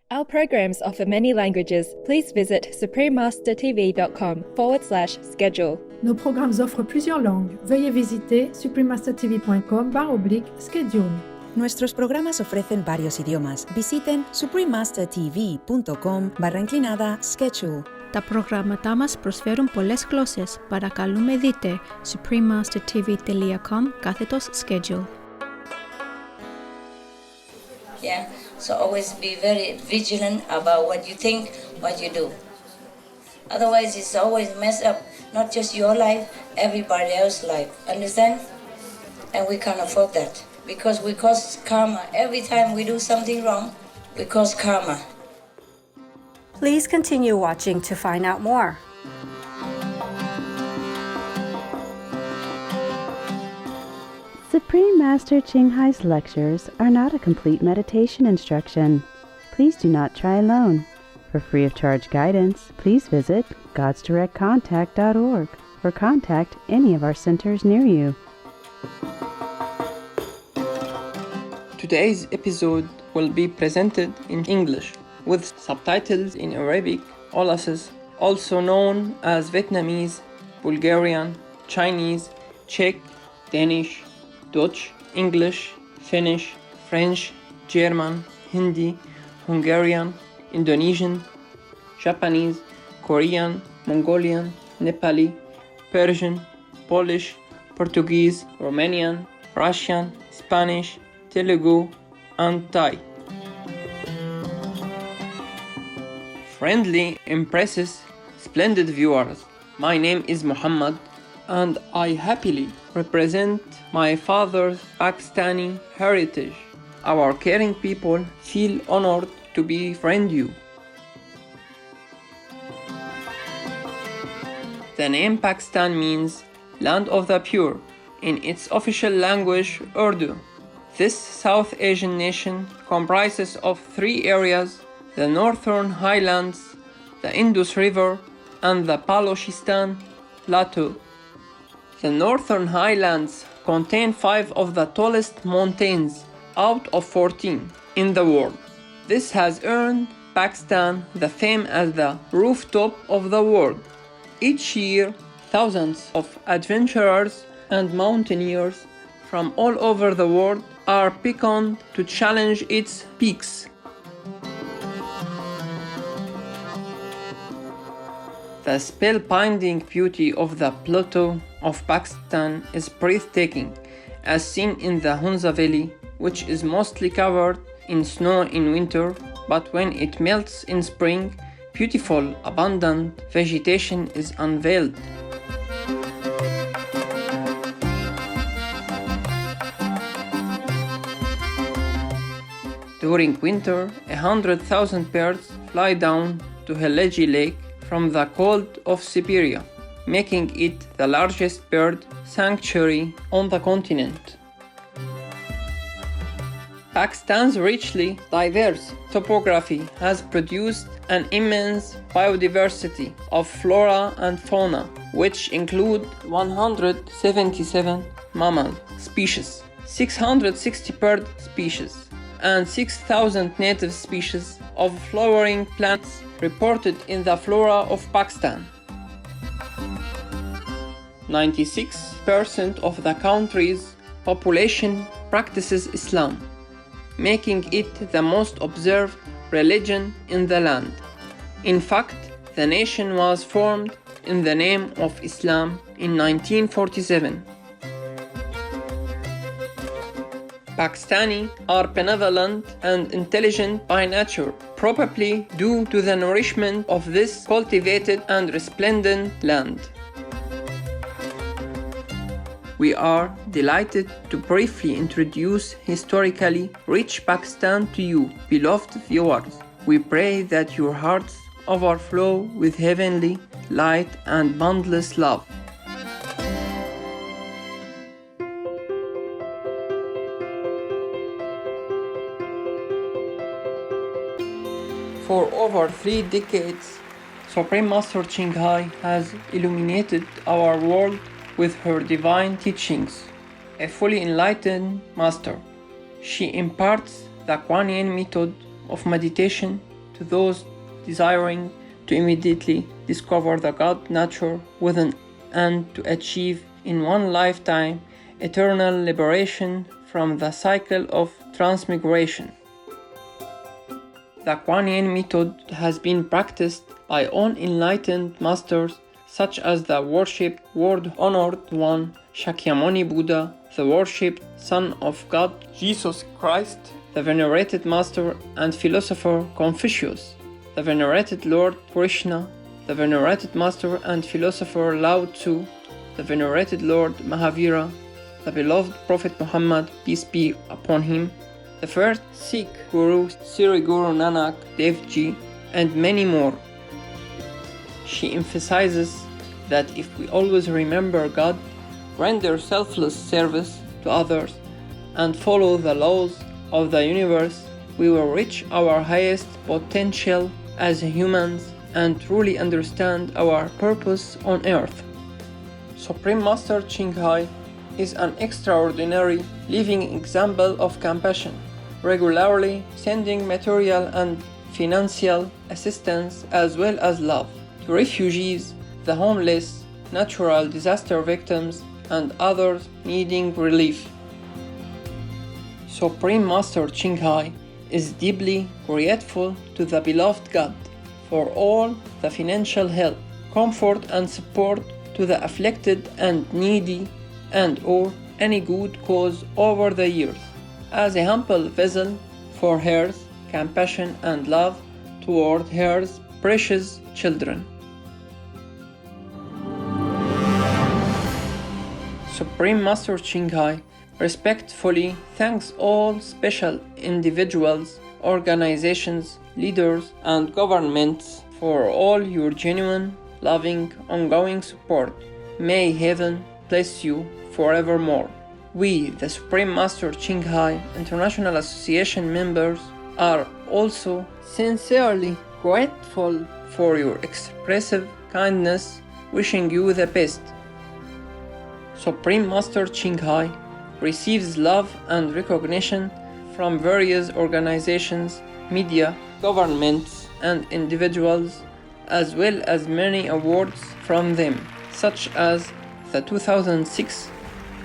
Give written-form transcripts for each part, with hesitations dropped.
Our programs offer many languages. Please visit suprememastertv.com/schedule. Nos programmes offrent plusieurs langues. Veuillez visiter suprememastertv.com/schedule. Nuestros programas ofrecen varios idiomas. Visiten suprememastertv.com/schedule. Τα προγράμματά μας προσφέρουν πολλές γλώσσες. Παρακαλούμε δείτε suprememastertv.com/schedule. Yeah, so always be very vigilant about what you think, what you do. Otherwise, it's always mess up, not just your life, everybody else's life. Understand? And we can't afford that because we cause karma. Every time we do something wrong, we cause karma. Please continue watching to find out more. Supreme Master Ching Hai's lectures are not a complete meditation instruction. Please do not try alone. For free of charge guidance, please visit godsdirectcontact.org or contact any of our centers near you. Today's episode will be presented in English with subtitles in Arabic, also known as Vietnamese, Bulgarian, Chinese, Czech, Danish, Dutch, English, Finnish, French, German, Hindi, Hungarian, Indonesian, Japanese, Korean, Mongolian, Nepali, Persian, Polish, Portuguese, Romanian, Russian, Spanish, Telugu, and Thai. Friendly, impressive, splendid viewers, my name is Muhammad and I happily represent my father's Pakistani heritage. Our caring people feel honored to befriend you. The name Pakistan means land of the pure in its official language Urdu. This South Asian nation comprises of 3 areas: the Northern Highlands, the Indus River, and the Balochistan Plateau. The Northern Highlands contain 5 of the tallest mountains out of 14 in the world. This has earned Pakistan the fame as the rooftop of the world. Each year, thousands of adventurers and mountaineers from all over the world are beckoned to challenge its peaks. The spellbinding beauty of the plateau of Pakistan is breathtaking, as seen in the Hunza Valley, which is mostly covered in snow in winter, but when it melts in spring, beautiful, abundant vegetation is unveiled. During winter, 100,000 birds fly down to Helaji Lake from the cold of Siberia, making it the largest bird sanctuary on the continent. Pakistan's richly diverse topography has produced an immense biodiversity of flora and fauna, which include 177 mammal species, 660 bird species, and 6,000 native species of flowering plants reported in the flora of Pakistan. 96% of the country's population practices Islam, making it the most observed religion in the land. In fact, the nation was formed in the name of Islam in 1947. Pakistani are benevolent and intelligent by nature, probably due to the nourishment of this cultivated and resplendent land. We are delighted to briefly introduce historically rich Pakistan to you, beloved viewers. We pray that your hearts overflow with heavenly light and boundless love. For over 3 decades, Supreme Master Ching Hai has illuminated our world with her divine teachings. A fully enlightened master, she imparts the Kuan Yin method of meditation to those desiring to immediately discover the God nature within and to achieve in one lifetime eternal liberation from the cycle of transmigration. The Kuan Yin method has been practiced by all enlightened masters such as the worshipped world-honored one Shakyamuni Buddha, the worshipped Son of God Jesus Christ, the venerated master and philosopher Confucius, the venerated Lord Krishna, the venerated master and philosopher Lao Tzu, the venerated Lord Mahavira, the beloved Prophet Muhammad, peace be upon him, the first Sikh Guru Sri Guru Nanak Dev Ji, and many more. She emphasizes that if we always remember God, render selfless service to others, and follow the laws of the universe, we will reach our highest potential as humans and truly understand our purpose on earth. Supreme Master Ching Hai is an extraordinary living example of compassion, regularly sending material and financial assistance as well as love to refugees, the homeless, natural disaster victims, and others needing relief. Supreme Master Ching Hai is deeply grateful to the beloved God for all the financial help, comfort, and support to the afflicted and needy and or any good cause over the years, as a humble vessel for her compassion and love toward her precious children. Supreme Master Ching Hai respectfully thanks all special individuals, organizations, leaders, and governments for all your genuine, loving, ongoing support. May heaven bless you forevermore. We, the Supreme Master Ching Hai International Association members, are also sincerely grateful for your expressive kindness, wishing you the best. Supreme Master Ching Hai receives love and recognition from various organizations, media, governments, and individuals, as well as many awards from them, such as the 2006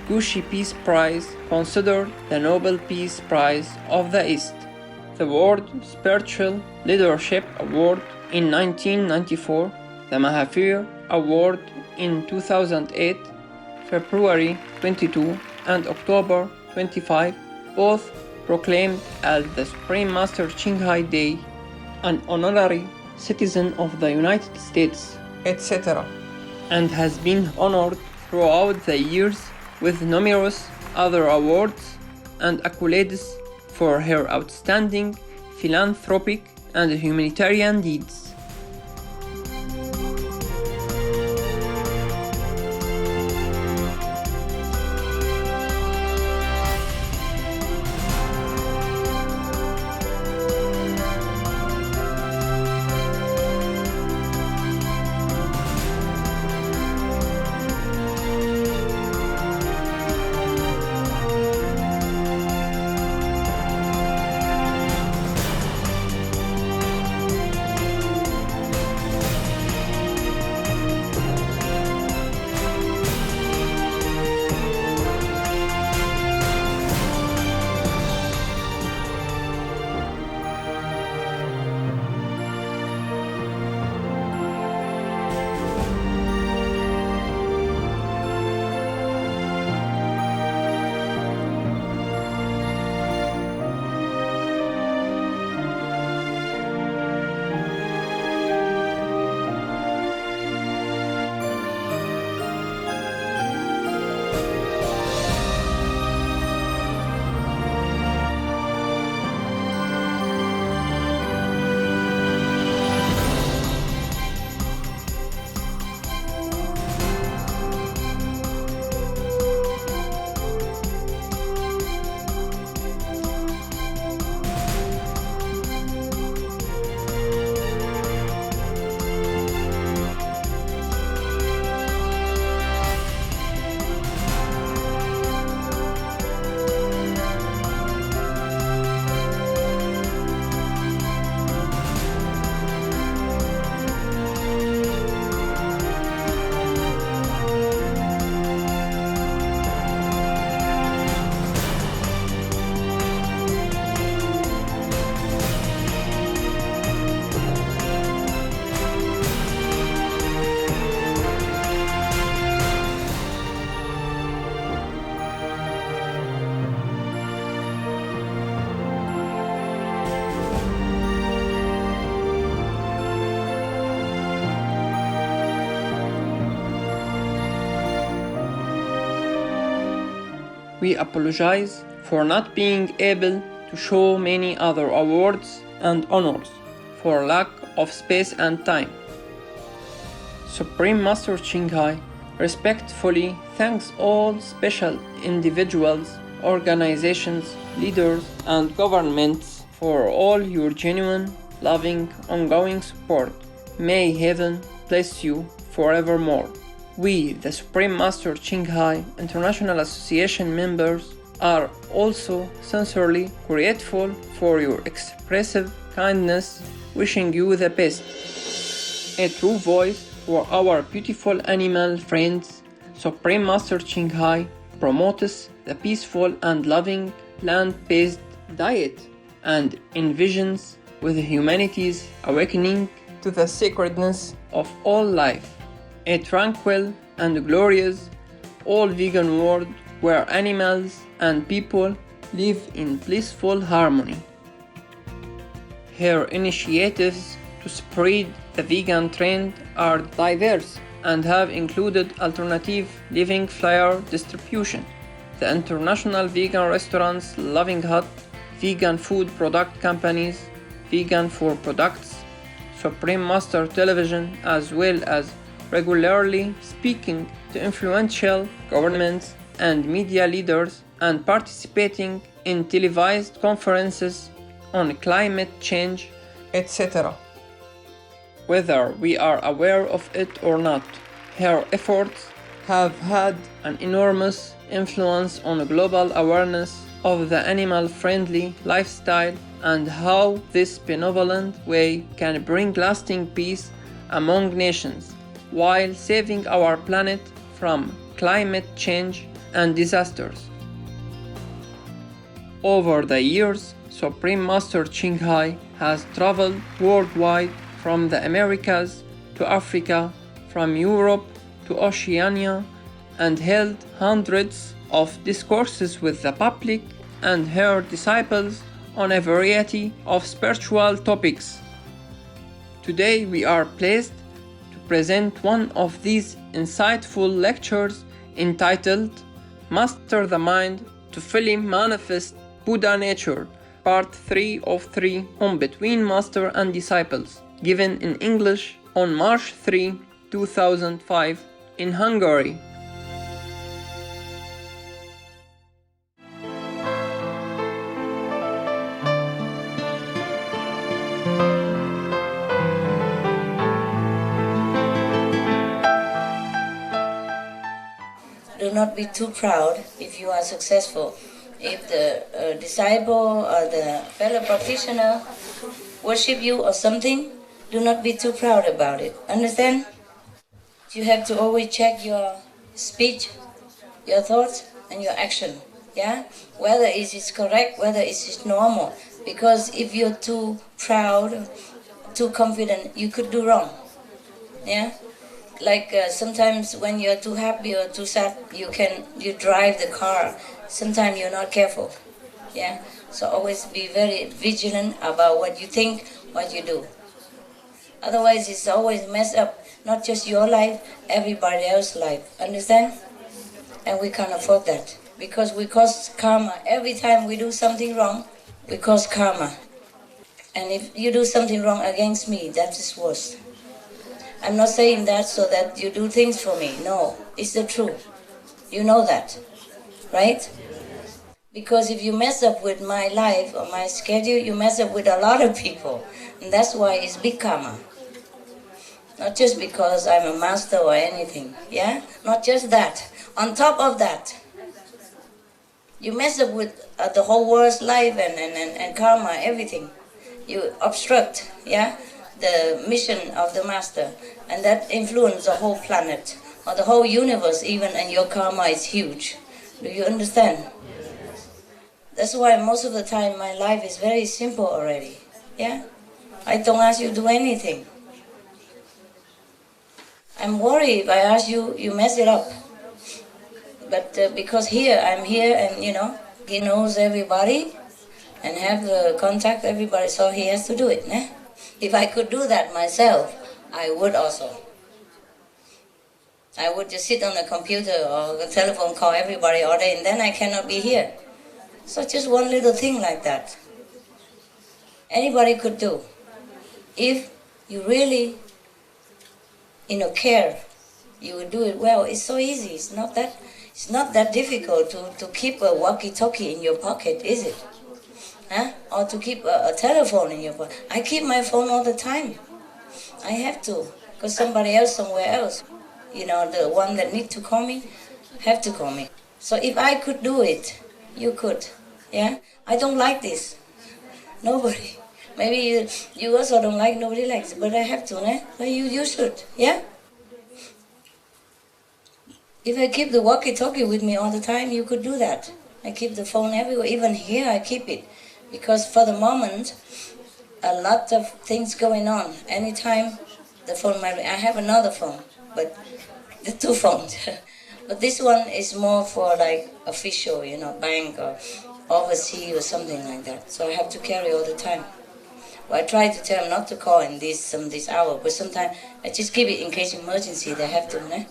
Gushi Peace Prize, considered the Nobel Peace Prize of the East, the World Spiritual Leadership Award in 1994, the Mahavir Award in 2008, February 22 and October 25, both proclaimed as the Supreme Master Ching Hai Day, an honorary citizen of the United States, etc., and has been honored throughout the years with numerous other awards and accolades for her outstanding philanthropic and humanitarian deeds. We apologize for not being able to show many other awards and honors for lack of space and time. Supreme Master Qinghai respectfully thanks all special individuals, organizations, leaders, and governments for all your genuine, loving, ongoing support. May heaven bless you forevermore. We, the Supreme Master Qinghai International Association members, are also sincerely grateful for your expressive kindness, wishing you the best. A true voice for our beautiful animal friends, Supreme Master Qinghai promotes the peaceful and loving plant-based diet and envisions with humanity's awakening to the sacredness of all life, a tranquil and glorious all-vegan world where animals and people live in blissful harmony. Her initiatives to spread the vegan trend are diverse and have included alternative living flyer distribution, the International Vegan Restaurants Loving Hut, vegan food product companies, vegan food products, Supreme Master Television, as well as regularly speaking to influential governments and media leaders and participating in televised conferences on climate change, etc. Whether we are aware of it or not, her efforts have had an enormous influence on global awareness of the animal-friendly lifestyle and how this benevolent way can bring lasting peace among nations while saving our planet from climate change and disasters. Over the years, Supreme Master Qinghai has traveled worldwide from the Americas to Africa, from Europe to Oceania, and held hundreds of discourses with the public and her disciples on a variety of spiritual topics. Today we are pleased to present one of these insightful lectures entitled Master the Mind to Fully Manifest Buddha Nature, Part 3 of 3 on Between Master and Disciples, given in English on March 3, 2005 in Hungary. Do not be too proud if you are successful. If the disciple or the fellow practitioner worship you or something, do not be too proud about it. Understand? You have to always check your speech, your thoughts, and your action. Yeah? Whether it is correct, whether it is normal. Because if you're too proud, too confident, you could do wrong. Yeah? Like sometimes when you're too happy or too sad, you drive the car. Sometimes you're not careful. Yeah? So always be very vigilant about what you think, what you do. Otherwise it's always messed up, not just your life, everybody else's life. Understand? And we can't afford that. Because we cause karma. Every time we do something wrong, we cause karma. And if you do something wrong against me, that is worse. I'm not saying that so that you do things for me. No, it's the truth. You know that, right? Because if you mess up with my life or my schedule, you mess up with a lot of people. And that's why it's big karma. Not just because I'm a master or anything, yeah? Not just that. On top of that, you mess up with the whole world's life and karma, everything. You obstruct, yeah? The mission of the master, and that influences the whole planet or the whole universe even, and your karma is huge. Do you understand? That's why most of the time my life is very simple already. Yeah? I don't ask you to do anything. I'm worried if I ask you, you mess it up. But because I'm here and he knows everybody and have the contact everybody, so he has to do it. Eh? If I could do that myself, I would also. I would just sit on a computer or a telephone call everybody all day, and then I cannot be here. So just one little thing like that. Anybody could do. If you really, care, you would do it well. It's so easy. It's not that difficult to keep a walkie-talkie in your pocket, is it? Huh? Or to keep a telephone in your pocket. I keep my phone all the time. I have to, because somebody else somewhere else, the one that need to call me, have to call me. So if I could do it, you could. Yeah? I don't like this. Nobody. Maybe you also don't like, nobody likes it, but I have to, né? But you should, yeah? If I keep the walkie-talkie with me all the time, you could do that. I keep the phone everywhere, even here I keep it. Because for the moment, a lot of things going on. Anytime the phone might ring. I have another phone, but the two phones. But this one is more for like official, bank or overseas or something like that. So I have to carry all the time. Well, I try to tell them not to call in this hour, but sometimes I just keep it in case emergency. They have to, né?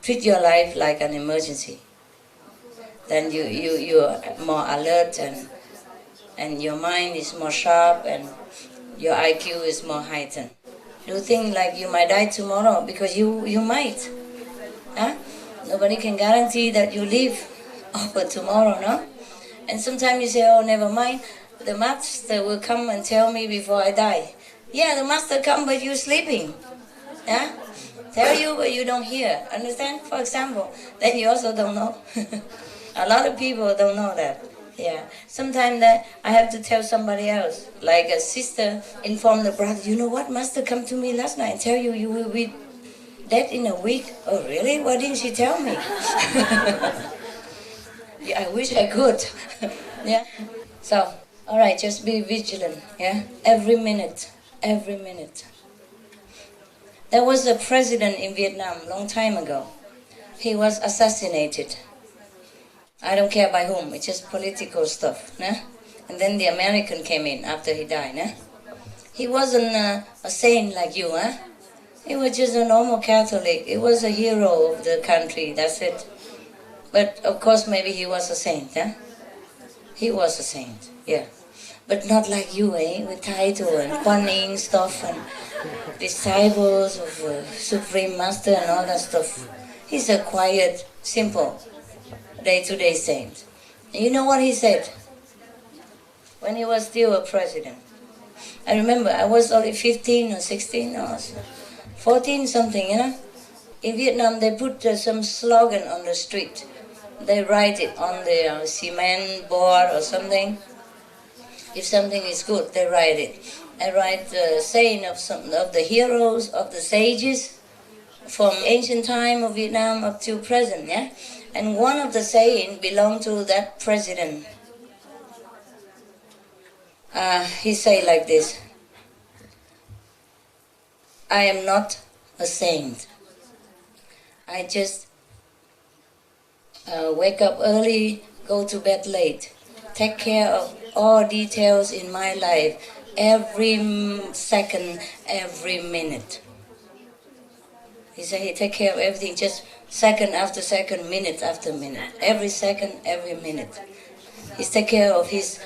Treat your life like an emergency. Then you're more alert and your mind is more sharp and your IQ is more heightened. You think like you might die tomorrow because you might. Huh? Nobody can guarantee that you live over tomorrow, no? And sometimes you say, oh, never mind. The master will come and tell me before I die. Yeah, the master come, but you're sleeping. Yeah? Tell you, but you don't hear. Understand? For example, then you also don't know. A lot of people don't know that. Yeah. Sometimes that I have to tell somebody else. Like a sister informed the brother, you know what, master come to me last night and tell you will be dead in a week. Oh, really? Why didn't she tell me? Yeah, I wish I could. Yeah. So, all right, just be vigilant. Yeah. Every minute. Every minute. There was a president in Vietnam a long time ago. He was assassinated. I don't care by whom, it's just political stuff. Nah? And then the American came in after he died. Nah? He wasn't a saint like you. Huh? He was just a normal Catholic. He was a hero of the country, that's it. But of course maybe he was a saint. Huh? He was a saint, yeah. But not like you, eh? With title and Kuan Yin stuff and disciples of Supreme Master and all that stuff. He's a quiet, simple, day-to-day saint. And you know what he said? When he was still a president. I remember I was only 15 or 16 or 14 something, In Vietnam they put some slogan on the street. They write it on the cement board or something. If something is good, they write it. I write the saying of some of the heroes, of the sages, from ancient time of Vietnam up to present, yeah? And one of the saying belonged to that president. He say like this, I am not a saint. I just wake up early, go to bed late, take care of all details in my life, every second, every minute. He said he take care of everything, just second after second, minute after minute, every second, every minute. He take care of his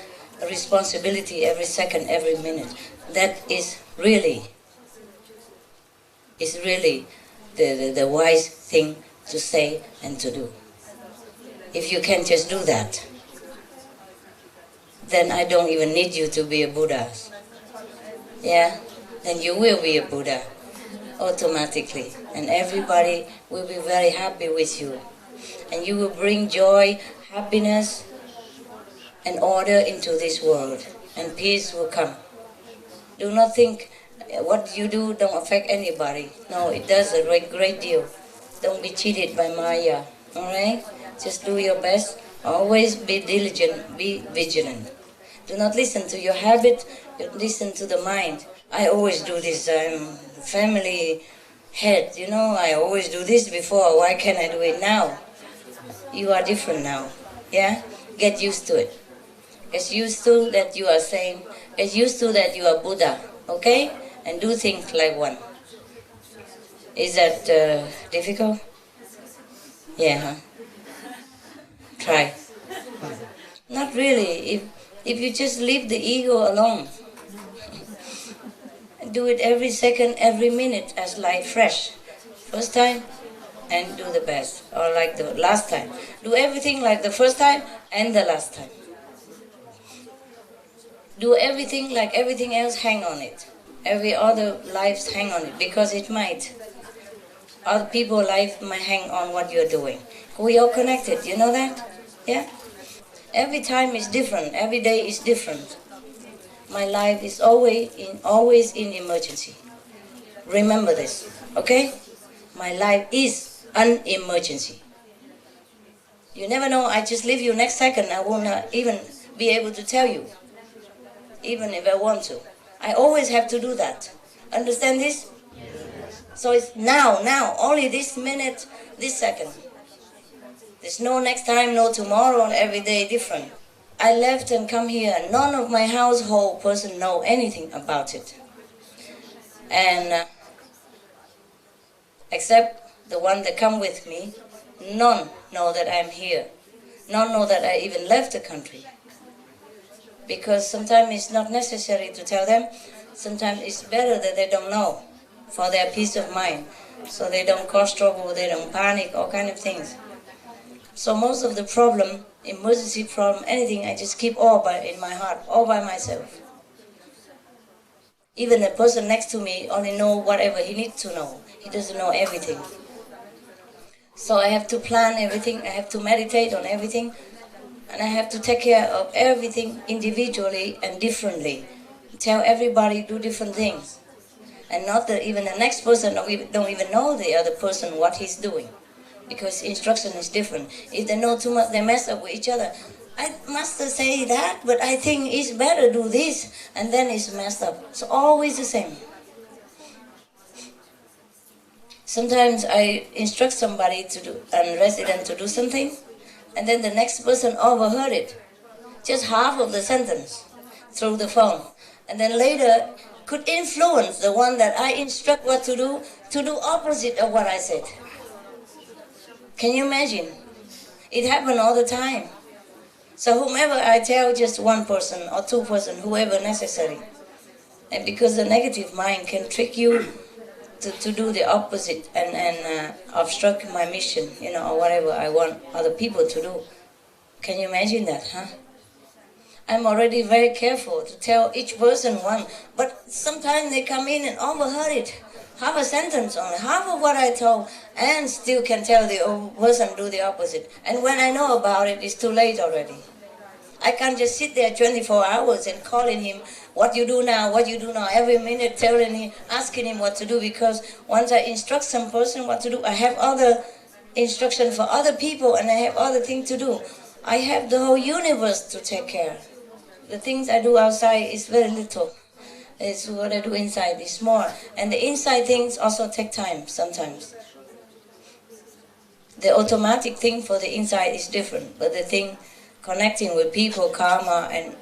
responsibility every second, every minute. That is really the wise thing to say and to do. If you can just do that, then I don't even need you to be a Buddha. Yeah? Then you will be a Buddha automatically. And everybody will be very happy with you. And you will bring joy, happiness, and order into this world. And peace will come. Do not think what you do don't affect anybody. No, it does a great deal. Don't be cheated by Maya. Alright? Just do your best. Always be diligent, be vigilant. Do not listen to your habit, listen to the mind. I always do this, I'm family head, I always do this before, why can't I do it now? You are different now, yeah? Get used to it. Get used to that you are sane, get used to that you are Buddha, okay? And do things like one. Is that difficult? Yeah, huh? Try. Not really. If you just leave the ego alone, do it every second, every minute as like fresh. First time, and do the best. Or like the last time. Do everything like the first time and the last time. Do everything like everything else, hang on it. Every other life hang on it, because it might. Other people's life might hang on what you're doing. We are connected, you know that? Yeah? Every time is different, every day is different. My life is always in emergency. Remember this, okay? My life is an emergency. You never know, I just leave you next second, I will not even be able to tell you, even if I want to. I always have to do that. Understand this? So it's now, only this minute, this second. There's no next time, no tomorrow, and every day different. I left and come here. None of my household person know anything about it. And except the one that come with me, none know that I'm here. None know that I even left the country. Because sometimes it's not necessary to tell them. Sometimes it's better that they don't know, for their peace of mind. So they don't cause trouble, they don't panic, all kind of things. So most of the problem, emergency problem, anything, I just keep all in my heart, all by myself. Even the person next to me only know whatever he needs to know. He doesn't know everything. So I have to plan everything, I have to meditate on everything, and I have to take care of everything individually and differently. Tell everybody do different things. And not that even the next person don't even know the other person what he's doing. Because instruction is different. If they know too much, they mess up with each other. I must say that, but I think it's better do this, and then it's messed up. It's always the same. Sometimes I instruct somebody to do, a resident to do something, and then the next person overheard it. Just half of the sentence through the phone. And then later could influence the one that I instruct what to do opposite of what I said. Can you imagine? It happened all the time. So whomever I tell, just one person or two person, whoever necessary. And because the negative mind can trick you to do the opposite and obstruct my mission, or whatever I want other people to do. Can you imagine that, huh? I'm already very careful to tell each person one, but sometimes they come in and overheard it. Half a sentence only, half of what I told, and still can tell the person do the opposite. And when I know about it, it's too late already. I can't just sit there 24 hours and calling him, what you do now, every minute telling him, asking him what to do, because once I instruct some person what to do, I have other instruction for other people and I have other things to do. I have the whole universe to take care. The things I do outside is very little. It's what I do inside is more. And the inside things also take time sometimes. The automatic thing for the inside is different, but the thing connecting with people, karma, and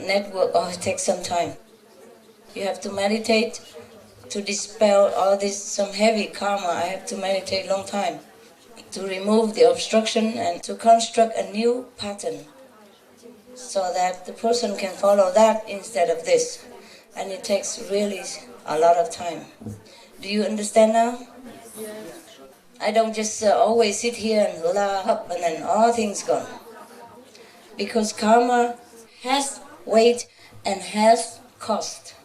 network, it takes some time. You have to meditate to dispel all this, some heavy karma. I have to meditate long time to remove the obstruction and to construct a new pattern so that the person can follow that instead of this. And it takes really a lot of time. Do you understand now? I don't just always sit here and hula hop and then all things gone. Because karma has weight and has cost.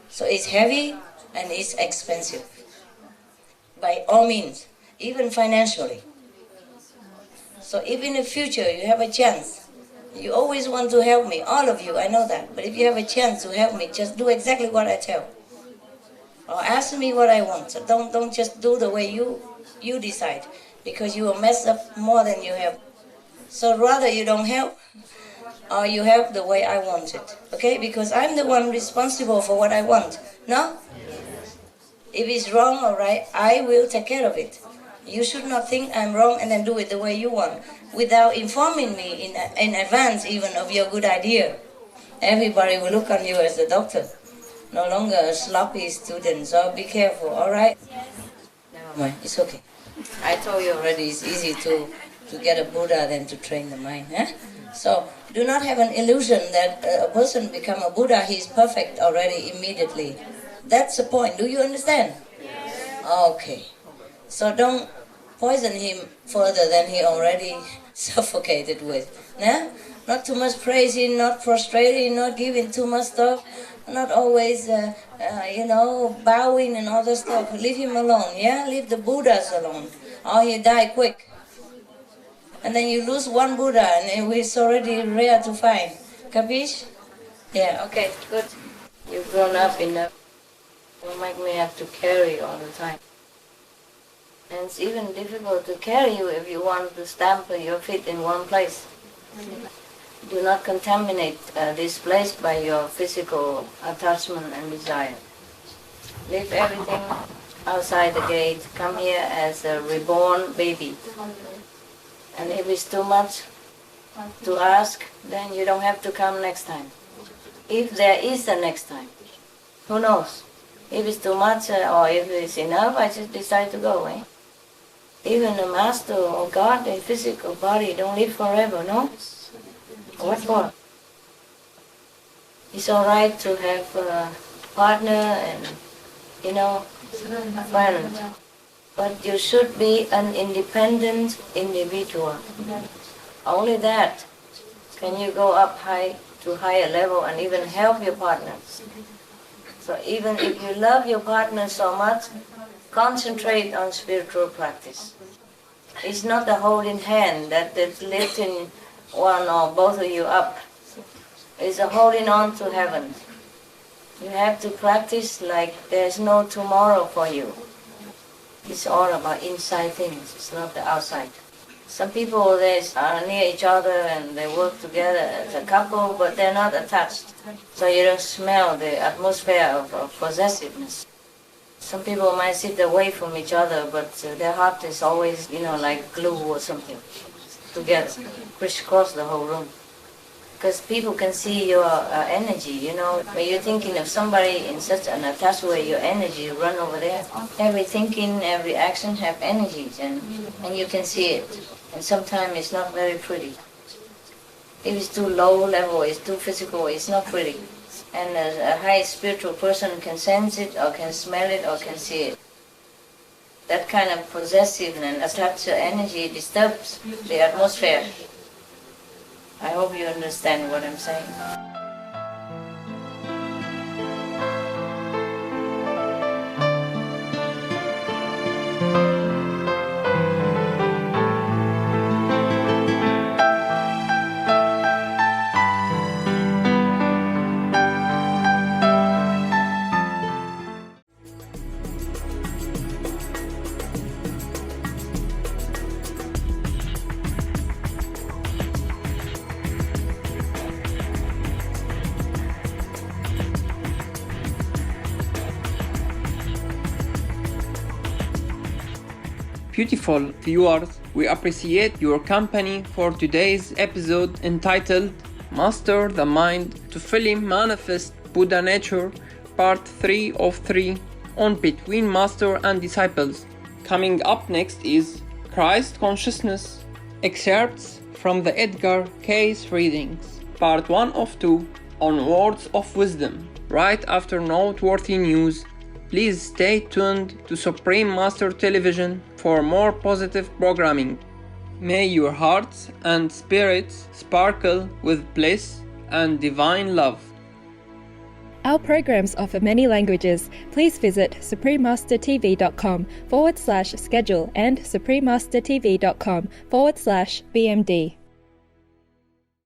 So it's heavy and it's expensive. By all means, even financially. So if in the future you have a chance, you always want to help me, all of you, I know that. But if you have a chance to help me, just do exactly what I tell. Or ask me what I want. So don't just do the way you decide, because you will mess up more than you help. So rather you don't help, or you help the way I want it. Okay? Because I'm the one responsible for what I want. No? If it's wrong or right, I will take care of it. You should not think I'm wrong and then do it the way you want, without informing me in advance even of your good idea. Everybody will look on you as the doctor. no longer a sloppy student, so be careful, alright? Never mind, it's okay. I told you already, it's easy to get a Buddha than to train the mind. So do not have an illusion that a person become a Buddha, he is perfect already immediately. That's the point. Do you understand? Okay. So don't poison him further than he already suffocated with. Not too much praising, not prostrating, not giving too much stuff, not always, bowing and all that stuff. Leave him alone, yeah? Leave the Buddhas alone, or he die quick. And then you lose one Buddha, and it's already rare to find. Capiche? Yeah, okay, good. You've grown up enough. Don't make me have to carry all the time. And it's even difficult to carry you if you want to stamp your feet in one place. Do not contaminate this place by your physical attachment and desire. Leave everything outside the gate. Come here as a reborn baby. And if it's too much to ask, then you don't have to come next time. If there is a next time, who knows? If it's too much or if it's enough, I just decide to go away. Even the master or God, the physical body, don't live forever, no? What for? It's all right to have a partner and, a friend. But you should be an independent individual. Only that can you go up high to higher level and even help your partner. So even if you love your partner so much, concentrate on spiritual practice. It's not the holding hand that's lifting one or both of you up. It's a holding on to heaven. You have to practice like there's no tomorrow for you. It's all about inside things, it's not the outside. Some people, they are near each other and they work together as a couple, but they're not attached. So you don't smell the atmosphere of possessiveness. Some people might sit away from each other, but their heart is always, like glue or something, together, crisscross the whole room. Because people can see your energy, when you're thinking of somebody in such an attached way, your energy run over there. Every thinking, every action have energies, and you can see it. And sometimes it's not very pretty. If it's too low level, it's too physical, it's not pretty. And a high spiritual person can sense it, or can smell it, or can see it. That kind of possessive and attached energy disturbs the atmosphere. I hope you understand what I'm saying. Beautiful viewers, we appreciate your company for today's episode entitled Master the Mind to Fully Manifest Buddha Nature, Part 3 of 3 on Between Master and Disciples. Coming up next is Christ Consciousness, excerpts from the Edgar Cayce readings, Part 1 of 2 on Words of Wisdom. Right after noteworthy news, please stay tuned to Supreme Master Television for more positive programming. May your hearts and spirits sparkle with bliss and divine love. Our programs offer many languages. Please visit suprememastertv.com/schedule and suprememastertv.com/BMD.